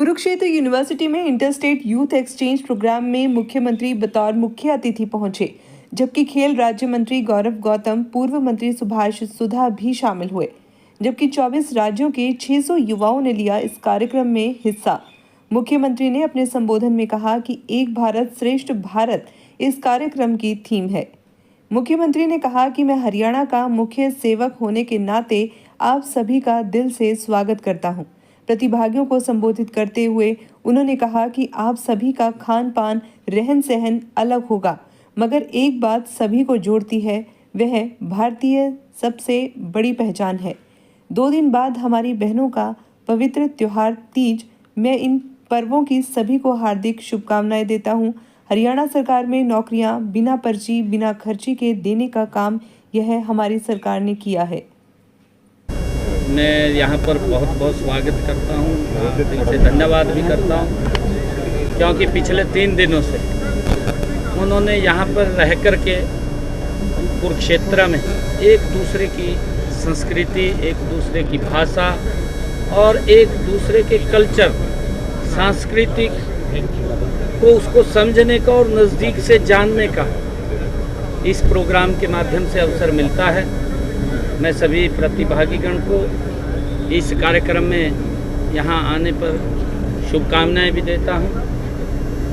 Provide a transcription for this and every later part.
Kurukshetra university में interstate youth exchange programme में मुख्यमंत्री बतौर मुख्य अतिथि पहुंचे, जबकि खेल राज्य मंत्री गौरव गौतम, पूर्व मंत्री सुभाष सुधा भी शामिल हुए। जबकि 24 राज्यों के 600 युवाओं ने लिया इस कार्यक्रम में हिस्सा। मुख्यमंत्री ने अपने संबोधन में कहा कि एक भारत श्रेष्ठ भारत इस कार्यक्रम की थीम है। मुख्यमंत्री ने कहा कि मैं हरियाणा का मुख्य सेवक होने के नाते आप सभी का दिल से स्वागत करता हूं। प्रतिभागियों को संबोधित करते हुए उन्होंने कहा कि आप सभी का खान पान रहन सहन अलग होगा, मगर एक बात सभी को जोड़ती है, वह भारतीय सबसे बड़ी पहचान है। 2 दिन बाद हमारी बहनों का पवित्र त्योहार तीज। मैं इन पर्वों की सभी को हार्दिक शुभकामनाएं देता हूं। हरियाणा सरकार में नौकरियां बिना पर्ची बिना खर्ची के देने का काम यह हमारी सरकार ने किया है। मैं यहाँ पर बहुत बहुत स्वागत करता हूँ, दिल से धन्यवाद भी करता हूँ, क्योंकि पिछले 3 दिनों से उन्होंने यहाँ पर रह कर के कुरुक्षेत्र में एक दूसरे की संस्कृति, एक दूसरे की भाषा और एक दूसरे के कल्चर, सांस्कृतिक को उसको समझने का और नज़दीक से जानने का इस प्रोग्राम के माध्यम से अवसर मिलता है। मैं सभी प्रतिभागीगण को इस कार्यक्रम में यहाँ आने पर शुभकामनाएं भी देता हूँ,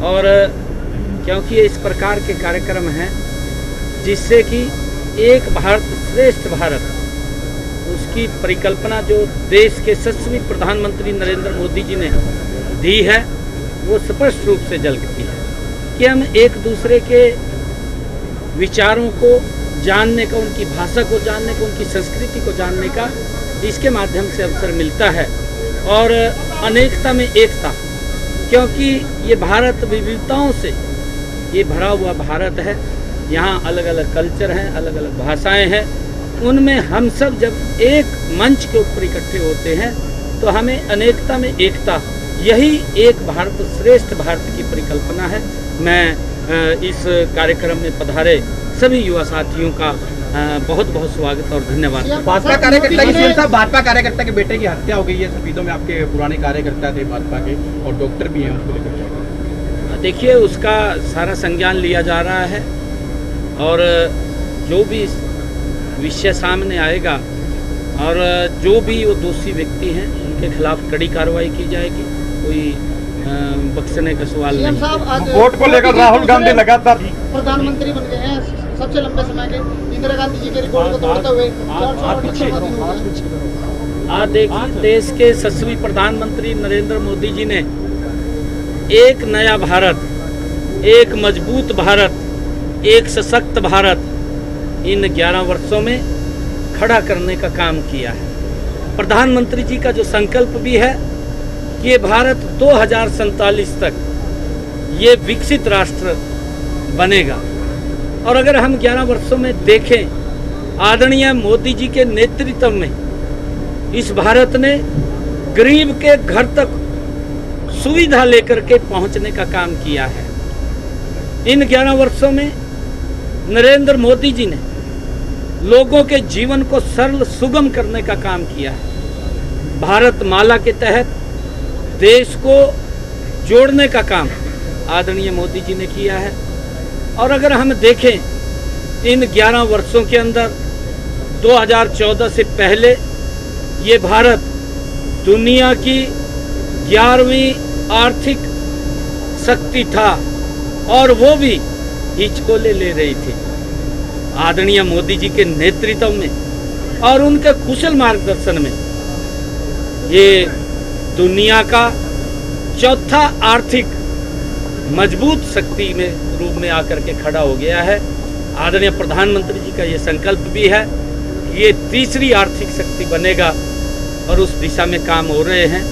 और क्योंकि ये इस प्रकार के कार्यक्रम हैं जिससे कि एक भारत श्रेष्ठ भारत, उसकी परिकल्पना जो देश के यशस्वी प्रधानमंत्री नरेंद्र मोदी जी ने दी है, वो स्पष्ट रूप से झलकती है कि हम एक दूसरे के विचारों को जानने का, उनकी भाषा को जानने का, उनकी संस्कृति को जानने का इसके माध्यम से अवसर मिलता है। और अनेकता में एकता, क्योंकि ये भारत विविधताओं से ये भरा हुआ भारत है। यहाँ अलग अलग कल्चर हैं, अलग अलग भाषाएं हैं, उनमें हम सब जब एक मंच के ऊपर इकट्ठे होते हैं तो हमें अनेकता में एकता, यही एक भारत श्रेष्ठ भारत की परिकल्पना है। मैं इस कार्यक्रम में पधारे सभी युवा साथियों का बहुत बहुत स्वागत और धन्यवाद। भाजपा कार्यकर्ता के बेटे की हत्या हो गई है सफीदों में, आपके पुराने कार्यकर्ता थे भाजपा के और डॉक्टर भी हैं, उसको लेकर देखिए उसका सारा संज्ञान लिया जा रहा है, और जो भी विषय सामने आएगा और जो भी वो दोषी व्यक्ति हैं उनके खिलाफ कड़ी कार्रवाई की जाएगी। कोई बख्शने का सवाल नहीं। वोट को लेकर राहुल गांधी लगातार प्रधानमंत्री बन गए हैं सबसे लंबे समय के, इंदिरा गांधी जी के रिकॉर्ड को तोड़ते हुए। देखिए देश के यशस्वी प्रधानमंत्री नरेंद्र मोदी जी ने एक नया भारत, एक मजबूत भारत, एक सशक्त भारत इन 11 वर्षों में खड़ा करने का काम किया है। प्रधानमंत्री जी का जो संकल्प भी है कि ये भारत 2047 तक ये विकसित राष्ट्र बनेगा। और अगर हम 11 वर्षों में देखें, आदरणीय मोदी जी के नेतृत्व में इस भारत ने गरीब के घर तक सुविधा लेकर के पहुंचने का काम किया है। इन 11 वर्षों में नरेंद्र मोदी जी ने लोगों के जीवन को सरल सुगम करने का काम किया है। भारत माला के तहत देश को जोड़ने का काम आदरणीय मोदी जी ने किया है। और अगर हम देखें इन 11 वर्षों के अंदर 2014 से पहले ये भारत दुनिया की 11वीं आर्थिक शक्ति था, और वो भी हिचकोले ले रही थी। आदरणीय मोदी जी के नेतृत्व में और उनके कुशल मार्गदर्शन में ये दुनिया का चौथा आर्थिक मजबूत शक्ति में रूप में आकर के खड़ा हो गया है। आदरणीय प्रधानमंत्री जी का ये संकल्प भी है कि ये तीसरी आर्थिक शक्ति बनेगा, और उस दिशा में काम हो रहे हैं।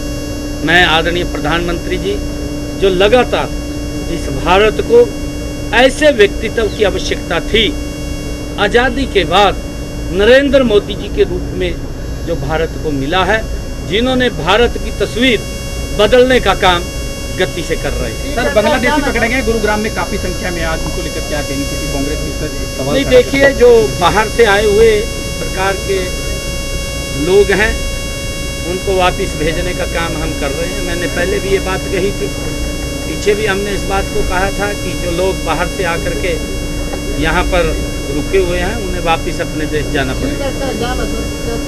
मैं आदरणीय प्रधानमंत्री जी जो लगातार इस भारत को ऐसे व्यक्तित्व की आवश्यकता थी, आज़ादी के बाद नरेंद्र मोदी जी के रूप में जो भारत को मिला है, जिन्होंने भारत की तस्वीर बदलने का काम गति से कर रहे हैं। सर, बांग्लादेशी पकड़े गए गुरुग्राम में काफी संख्या में, आज उनको लेकर क्या कहेंगे? क्योंकि कांग्रेस की सवाल नहीं, देखिए जो बाहर से आए हुए इस प्रकार के लोग हैं, उनको वापस भेजने का काम हम कर रहे हैं। मैंने पहले भी ये बात कही थी, पीछे भी हमने इस बात को कहा था कि जो लोग बाहर से आकर के यहाँ पर रुके हुए हैं उन्हें वापस अपने देश जाना पड़ेगा। का एग्जाम है सर।